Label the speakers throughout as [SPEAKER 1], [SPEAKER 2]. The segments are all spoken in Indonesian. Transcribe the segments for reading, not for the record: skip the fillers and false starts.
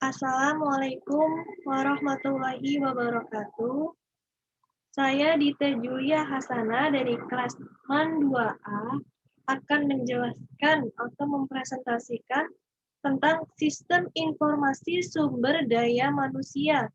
[SPEAKER 1] Assalamualaikum warahmatullahi wabarakatuh. Saya Dita Julia Hasana dari kelas MAN 2A akan menjelaskan atau mempresentasikan tentang sistem informasi sumber daya manusia.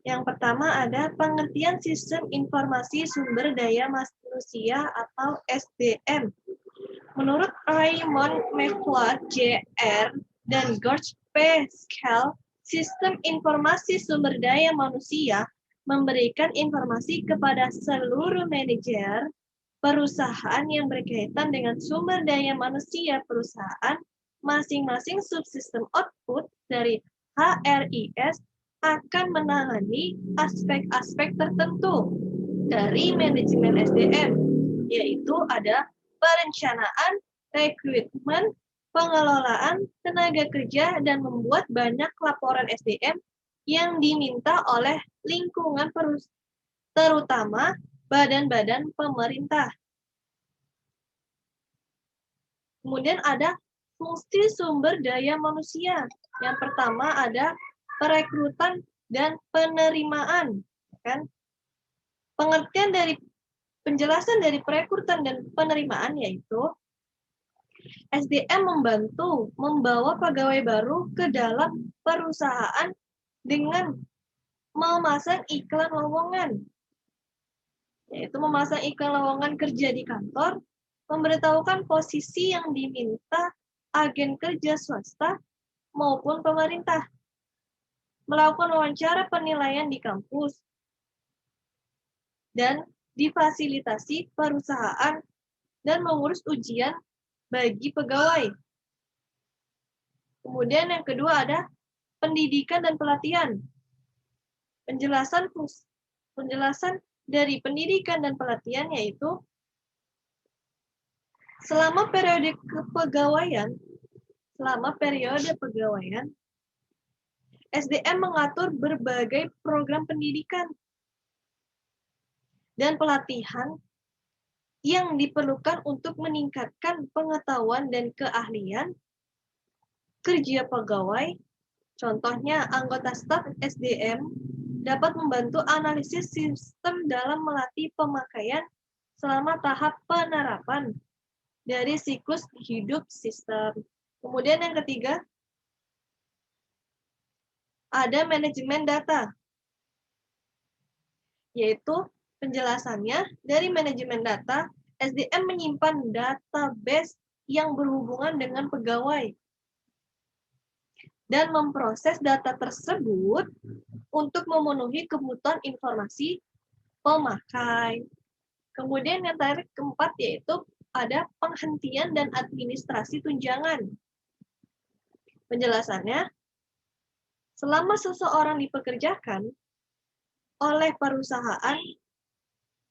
[SPEAKER 1] Yang pertama ada pengertian sistem informasi sumber daya manusia atau SDM. Menurut Raymond McLeod, Jr. dan George P. Skell, sistem informasi sumber daya manusia memberikan informasi kepada seluruh manajer perusahaan yang berkaitan dengan sumber daya manusia perusahaan. Masing-masing subsistem output dari HRIS akan menangani aspek-aspek tertentu dari manajemen SDM, yaitu ada perencanaan, rekrutmen, pengelolaan tenaga kerja, dan membuat banyak laporan SDM yang diminta oleh lingkungan terutama badan-badan pemerintah. Kemudian ada fungsi sumber daya manusia. Yang pertama ada perekrutan dan penerimaan. Kan? Pengertian dari penjelasan dari perekrutan dan penerimaan yaitu SDM membantu membawa pegawai baru ke dalam perusahaan dengan memasang iklan lowongan. Yaitu memasang iklan lowongan kerja di kantor, memberitahukan posisi yang diminta agen kerja swasta maupun pemerintah, melakukan wawancara penilaian di kampus, dan difasilitasi perusahaan dan mengurus ujian bagi pegawai. Kemudian yang kedua ada pendidikan dan pelatihan. Penjelasan dari pendidikan dan pelatihan yaitu selama periode pegawaian, SDM mengatur berbagai program pendidikan dan pelatihan yang diperlukan untuk meningkatkan pengetahuan dan keahlian kerja pegawai. Contohnya, anggota staf SDM dapat membantu analisis sistem dalam melatih pemakaian selama tahap penerapan dari siklus hidup sistem. Kemudian yang ketiga, ada manajemen data, yaitu penjelasannya dari manajemen data, SDM menyimpan database yang berhubungan dengan pegawai dan memproses data tersebut untuk memenuhi kebutuhan informasi pemakai. Kemudian yang keempat yaitu ada penghentian dan administrasi tunjangan. Penjelasannya, selama seseorang dipekerjakan oleh perusahaan,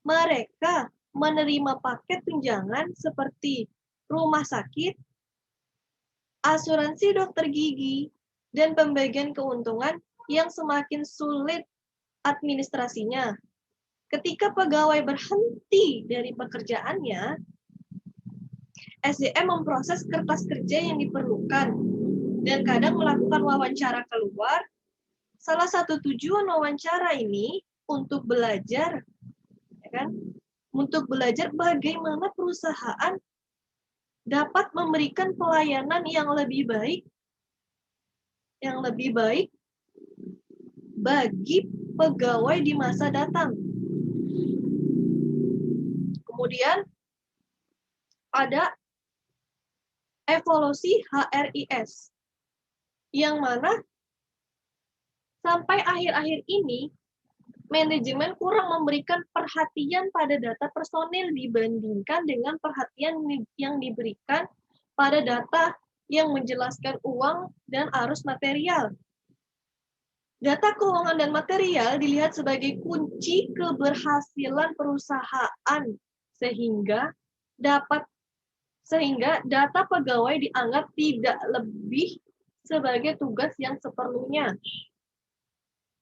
[SPEAKER 1] mereka menerima paket tunjangan seperti rumah sakit, asuransi dokter gigi, dan pembagian keuntungan yang semakin sulit administrasinya. Ketika pegawai berhenti dari pekerjaannya, SDM memproses kertas kerja yang diperlukan dan kadang melakukan wawancara keluar. Salah satu tujuan wawancara ini untuk belajar, ya kan? Untuk belajar bagaimana perusahaan dapat memberikan pelayanan yang lebih baik bagi pegawai di masa datang. Kemudian ada evolusi HRIS, yang mana sampai akhir-akhir ini manajemen kurang memberikan perhatian pada data personil dibandingkan dengan perhatian yang diberikan pada data yang menjelaskan uang dan arus material. Data keuangan dan material dilihat sebagai kunci keberhasilan perusahaan, sehingga data pegawai dianggap tidak lebih sebagai tugas yang seperlunya.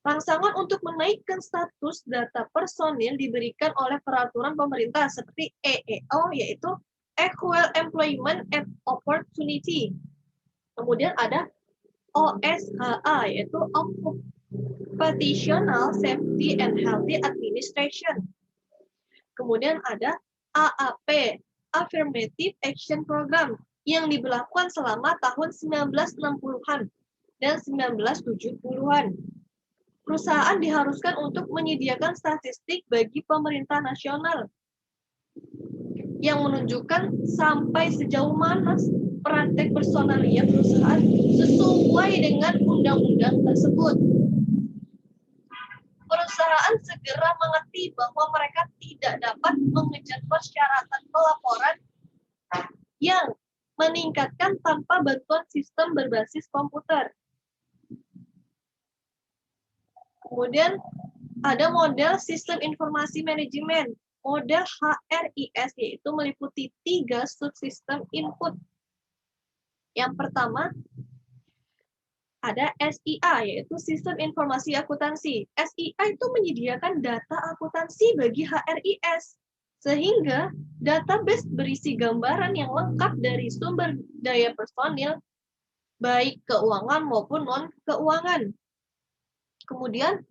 [SPEAKER 1] Rangsangan untuk menaikkan status data personil diberikan oleh peraturan pemerintah seperti EEO, yaitu Equal Employment and Opportunity. Kemudian ada OSHA, yaitu Occupational Safety and Healthy Administration. Kemudian ada AAP, Affirmative Action Program, yang diberlakukan selama tahun 1960-an dan 1970-an. Perusahaan diharuskan untuk menyediakan statistik bagi pemerintah nasional yang menunjukkan sampai sejauh mana praktek personalia perusahaan sesuai dengan undang-undang tersebut. Perusahaan segera mengerti bahwa mereka tidak dapat mengejar persyaratan pelaporan yang meningkatkan tanpa bantuan sistem berbasis komputer. Kemudian ada model sistem informasi manajemen, model HRIS, yaitu meliputi 3 subsistem input. Yang pertama ada SIA, yaitu sistem informasi akuntansi. SIA itu menyediakan data akuntansi bagi HRIS, sehingga database berisi gambaran yang lengkap dari sumber daya personil, baik keuangan maupun non-keuangan. Kemudian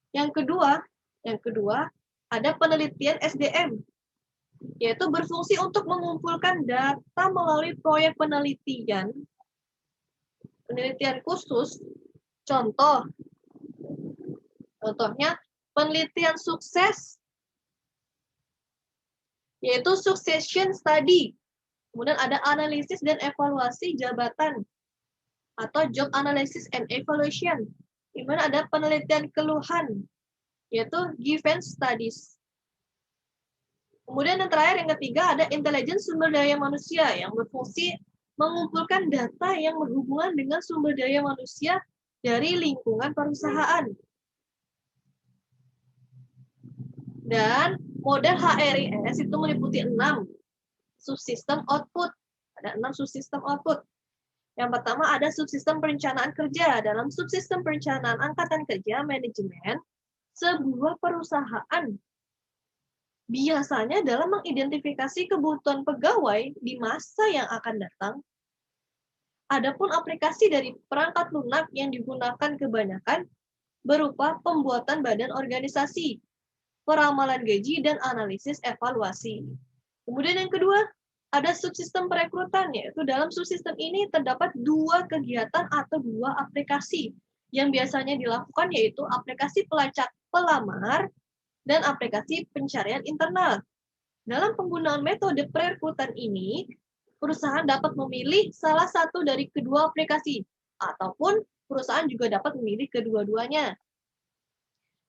[SPEAKER 1] yang kedua ada penelitian SDM, yaitu berfungsi untuk mengumpulkan data melalui proyek penelitian khusus. Contohnya penelitian sukses, yaitu succession study. Kemudian ada analisis dan evaluasi jabatan atau job analysis and evaluation. Di mana ada penelitian keluhan, yaitu grievance studies. Kemudian yang terakhir, yang ketiga, ada intelijen sumber daya manusia yang berfungsi mengumpulkan data yang berhubungan dengan sumber daya manusia dari lingkungan perusahaan. Dan model HRIS itu meliputi 6 subsistem output. Ada 6 subsistem output. Yang pertama ada subsistem perencanaan kerja. Dalam subsistem perencanaan angkatan kerja manajemen, sebuah perusahaan biasanya dalam mengidentifikasi kebutuhan pegawai di masa yang akan datang. Adapun aplikasi dari perangkat lunak yang digunakan kebanyakan berupa pembuatan badan organisasi, peramalan gaji, dan analisis evaluasi. Kemudian yang kedua, ada subsistem perekrutan, yaitu dalam subsistem ini terdapat 2 kegiatan atau 2 aplikasi yang biasanya dilakukan, yaitu aplikasi pelacak pelamar dan aplikasi pencarian internal. Dalam penggunaan metode perekrutan ini, perusahaan dapat memilih salah satu dari kedua aplikasi, ataupun perusahaan juga dapat memilih kedua-duanya.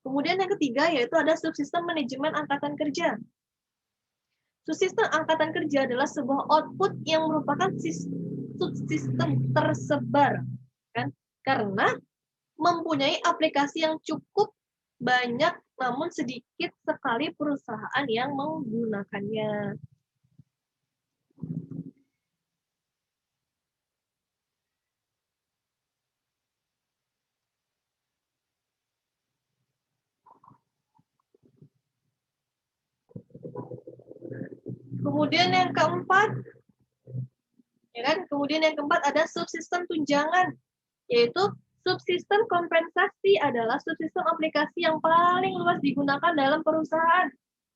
[SPEAKER 1] Kemudian yang ketiga, yaitu ada subsistem manajemen angkatan kerja. Subsistem angkatan kerja adalah sebuah output yang merupakan subsistem tersebar, kan? Karena mempunyai aplikasi yang cukup banyak, namun sedikit sekali perusahaan yang menggunakannya. Kemudian yang keempat, Kemudian yang keempat ada subsistem tunjangan, yaitu subsistem kompensasi adalah subsistem aplikasi yang paling luas digunakan dalam perusahaan.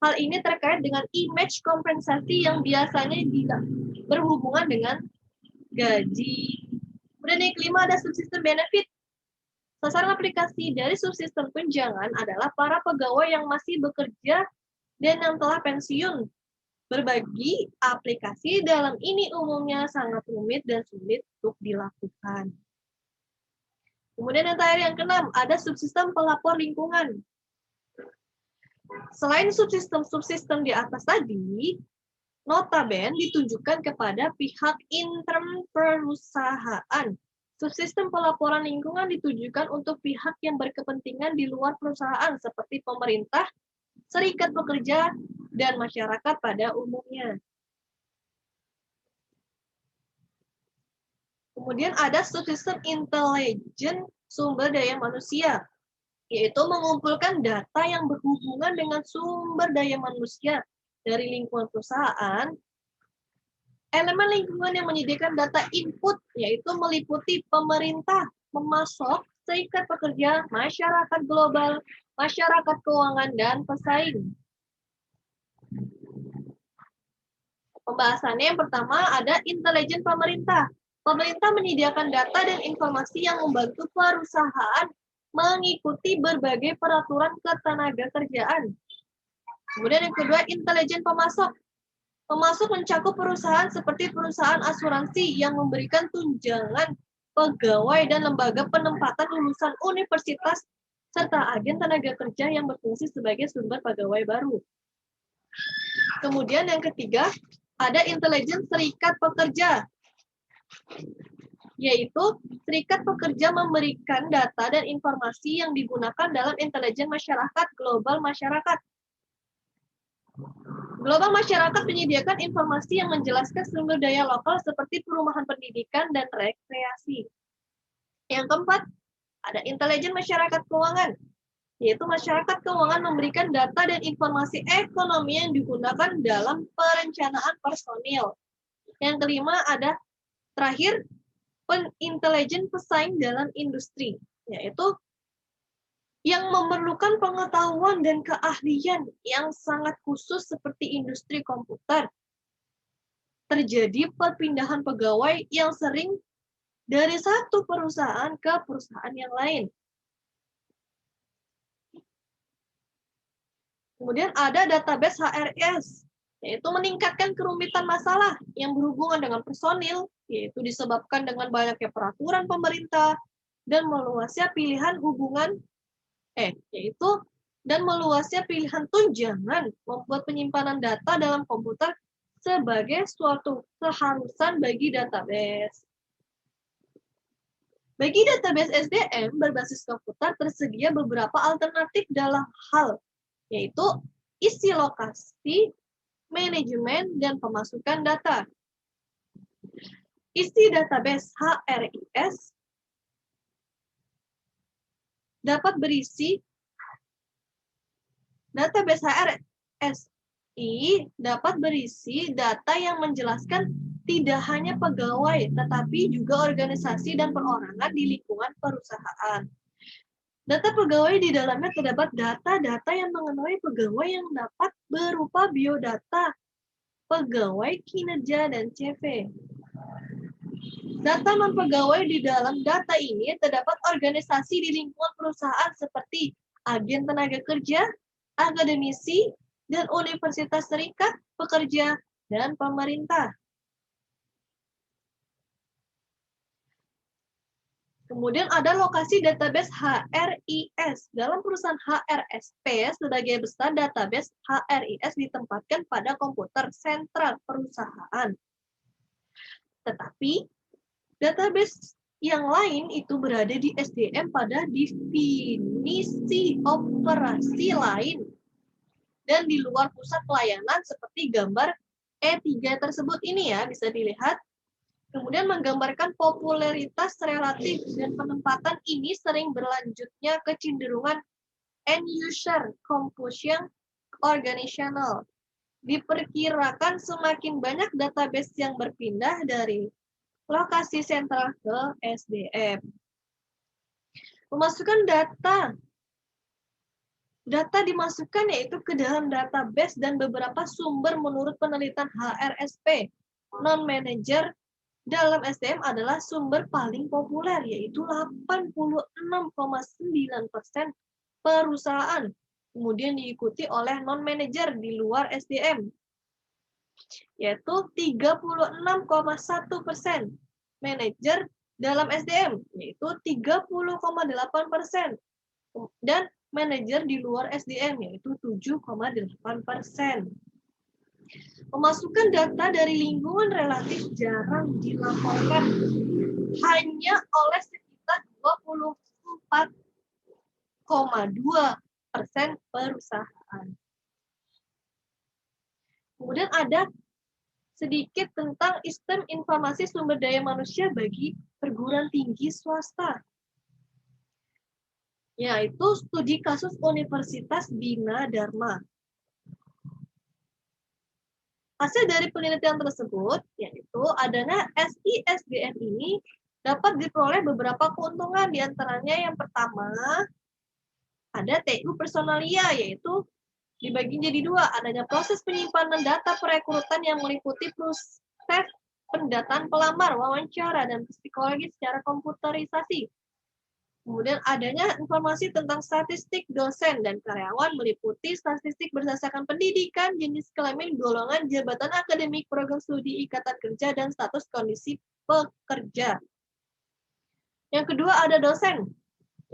[SPEAKER 1] Hal ini terkait dengan image kompensasi yang biasanya berhubungan dengan gaji. Kemudian yang kelima ada subsistem benefit. Sasaran aplikasi dari subsistem tunjangan adalah para pegawai yang masih bekerja dan yang telah pensiun. Berbagi aplikasi dalam ini umumnya sangat rumit dan sulit untuk dilakukan. Kemudian yang terakhir, yang keenam, ada subsistem pelapor lingkungan. Selain subsistem di atas tadi, notabene ditunjukkan kepada pihak intern perusahaan. Subsistem pelaporan lingkungan ditujukan untuk pihak yang berkepentingan di luar perusahaan seperti pemerintah, serikat pekerja, dan masyarakat pada umumnya. Kemudian ada subsistem intelijen sumber daya manusia, yaitu mengumpulkan data yang berhubungan dengan sumber daya manusia dari lingkungan perusahaan Elemen lingkungan yang menyediakan data input yaitu meliputi pemerintah, pemasok, serikat pekerja, masyarakat global, masyarakat keuangan, dan pesaing. Pembahasannya yang pertama ada intelijen pemerintah. Pemerintah menyediakan data dan informasi yang membantu perusahaan mengikuti berbagai peraturan ketenagakerjaan. Kemudian yang kedua, intelijen pemasok. Pemasok mencakup perusahaan seperti perusahaan asuransi yang memberikan tunjangan pegawai dan lembaga penempatan lulusan universitas serta agen tenaga kerja yang berfungsi sebagai sumber pegawai baru. Kemudian yang ketiga, ada intelijen serikat pekerja, yaitu serikat pekerja memberikan data dan informasi yang digunakan dalam intelijen masyarakat global masyarakat. Global masyarakat menyediakan informasi yang menjelaskan sumber daya lokal seperti perumahan pendidikan dan rekreasi. Yang keempat, ada intelijen masyarakat keuangan, yaitu masyarakat keuangan memberikan data dan informasi ekonomi yang digunakan dalam perencanaan personil. Yang kelima ada terakhir, intelijen pesaing dalam industri, yaitu yang memerlukan pengetahuan dan keahlian yang sangat khusus seperti industri komputer. Terjadi perpindahan pegawai yang sering dari satu perusahaan ke perusahaan yang lain. Kemudian ada database HRS, yaitu meningkatkan kerumitan masalah yang berhubungan dengan personil, yaitu disebabkan dengan banyaknya peraturan pemerintah dan meluasnya pilihan meluasnya pilihan tunjangan membuat penyimpanan data dalam komputer sebagai suatu keharusan bagi database. Bagi database SDM berbasis komputer tersedia beberapa alternatif dalam hal, yaitu isi lokasi, manajemen, dan pemasukan data. Isi database HRIS dapat berisi data yang menjelaskan tidak hanya pegawai, tetapi juga organisasi dan perorangan di lingkungan perusahaan. Data pegawai di dalamnya terdapat data-data yang mengenai pegawai yang dapat berupa biodata, pegawai, kinerja, dan CV. Data non-pegawai di dalam data ini terdapat organisasi di lingkungan perusahaan seperti agen tenaga kerja, akademisi, dan universitas serikat pekerja, dan pemerintah. Kemudian ada lokasi database HRIS. Dalam perusahaan HRSP, sebagai besar database HRIS ditempatkan pada komputer sentral perusahaan. Tetapi, database yang lain itu berada di SDM pada definisi operasi lain dan di luar pusat pelayanan seperti gambar E3 tersebut ini ya, bisa dilihat. Kemudian menggambarkan popularitas relatif dan penempatan ini sering berlanjutnya kecenderungan end user computation organizational. Diperkirakan semakin banyak database yang berpindah dari lokasi sentral ke SDM. Memasukkan data. Data dimasukkan yaitu ke dalam database dan beberapa sumber menurut penelitian HRSP. Non-manager dalam SDM adalah sumber paling populer, yaitu 86,9% perusahaan. Kemudian diikuti oleh non-manager di luar SDM, yaitu 36,1%. Manajer dalam SDM, yaitu 30,8%. Dan manajer di luar SDM, yaitu 7,8%. Pemasukan data dari lingkungan relatif jarang dilaporkan, hanya oleh sekitar 24,2% perusahaan. Kemudian ada sedikit tentang sistem informasi sumber daya manusia bagi perguruan tinggi swasta, yaitu studi kasus Universitas Bina Dharma. Hasil dari penelitian tersebut, yaitu adanya SISDM ini dapat diperoleh beberapa keuntungan, diantaranya yang pertama, ada TU personalia, yaitu dibagi jadi dua, adanya proses penyimpanan data perekrutan yang meliputi proses pendataan pelamar, wawancara, dan psikologi secara komputerisasi. Kemudian adanya informasi tentang statistik dosen dan karyawan meliputi statistik berdasarkan pendidikan, jenis kelamin, golongan, jabatan akademik, program studi, ikatan kerja, dan status kondisi pekerja. Yang kedua ada dosen,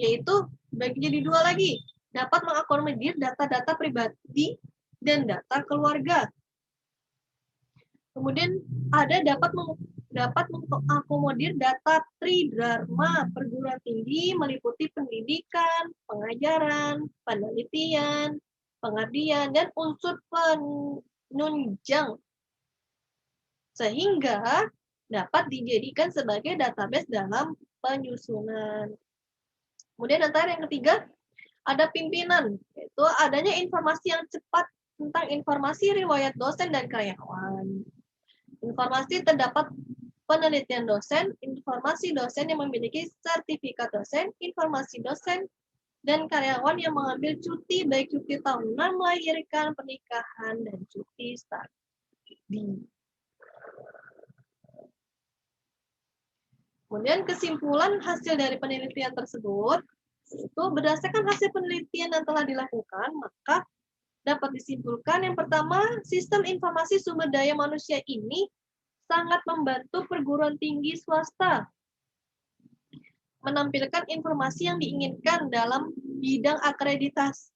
[SPEAKER 1] yaitu bagi jadi dua lagi, dapat mengakomodir data-data pribadi dan data keluarga. Kemudian ada dapat mengakomodir data tridharma perguruan tinggi meliputi pendidikan, pengajaran, penelitian, pengabdian, dan unsur penunjang. Sehingga dapat dijadikan sebagai database dalam penyusunan. Kemudian antara yang ketiga, ada pimpinan, yaitu adanya informasi yang cepat tentang informasi riwayat dosen dan karyawan. Informasi terdapat penelitian dosen, informasi dosen yang memiliki sertifikat dosen, informasi dosen dan karyawan yang mengambil cuti, baik cuti tahunan, melahirkan, pernikahan, dan cuti studi. Kemudian kesimpulan hasil dari penelitian tersebut, itu berdasarkan hasil penelitian yang telah dilakukan, maka dapat disimpulkan yang pertama, sistem informasi sumber daya manusia ini sangat membantu perguruan tinggi swasta menampilkan informasi yang diinginkan dalam bidang akreditasi.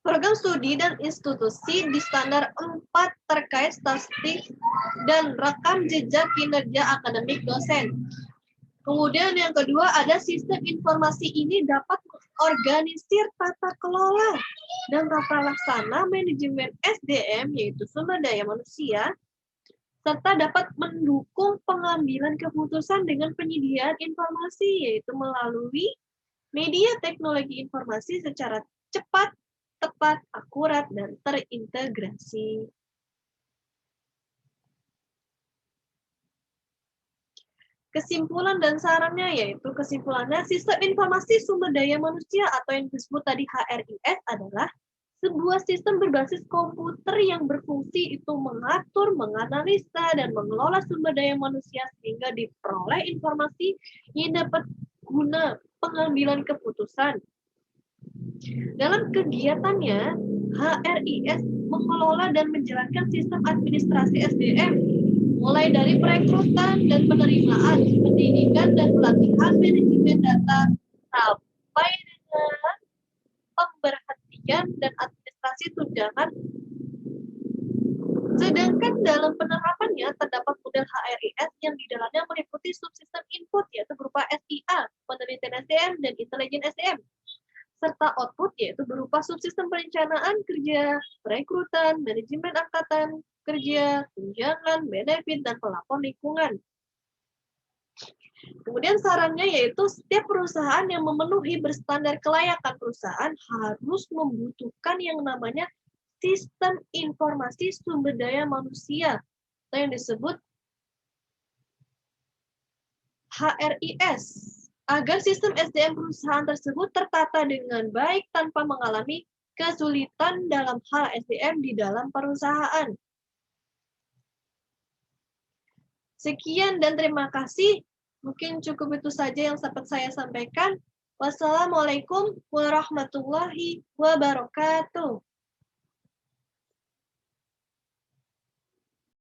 [SPEAKER 1] Program studi dan institusi di standar 4 terkait statistik dan rekam jejak kinerja akademik dosen. Kemudian yang kedua ada sistem informasi ini dapat mengorganisir tata kelola dan tata laksana manajemen SDM, yaitu sumber daya manusia, serta dapat mendukung pengambilan keputusan dengan penyediaan informasi, yaitu melalui media teknologi informasi secara cepat, tepat, akurat, dan terintegrasi. Kesimpulan dan sarannya, yaitu kesimpulannya sistem informasi sumber daya manusia atau yang disebut tadi HRIS adalah sebuah sistem berbasis komputer yang berfungsi itu mengatur, menganalisa, dan mengelola sumber daya manusia sehingga diperoleh informasi yang dapat guna pengambilan keputusan. Dalam kegiatannya, HRIS mengelola dan menjalankan sistem administrasi SDM mulai dari perekrutan dan penerimaan, pendidikan dan pelatihan manajemen data, sampai dengan pemberhentian dan administrasi tunjangan. Sedangkan dalam penerapannya terdapat model HRIS yang di dalamnya meliputi subsistem input, yaitu berupa SIA, penelitian SDM, dan intelijen SDM, serta output, yaitu berupa subsistem perencanaan kerja, perekrutan, manajemen angkatan kerja, tunjangan, benefit, dan pelapor lingkungan. Kemudian sarannya yaitu setiap perusahaan yang memenuhi berstandar kelayakan perusahaan harus membutuhkan yang namanya sistem informasi sumber daya manusia atau yang disebut HRIS agar sistem SDM perusahaan tersebut tertata dengan baik tanpa mengalami kesulitan dalam hal SDM di dalam perusahaan. Sekian dan terima kasih. Mungkin cukup itu saja yang dapat saya sampaikan. Wassalamualaikum warahmatullahi wabarakatuh.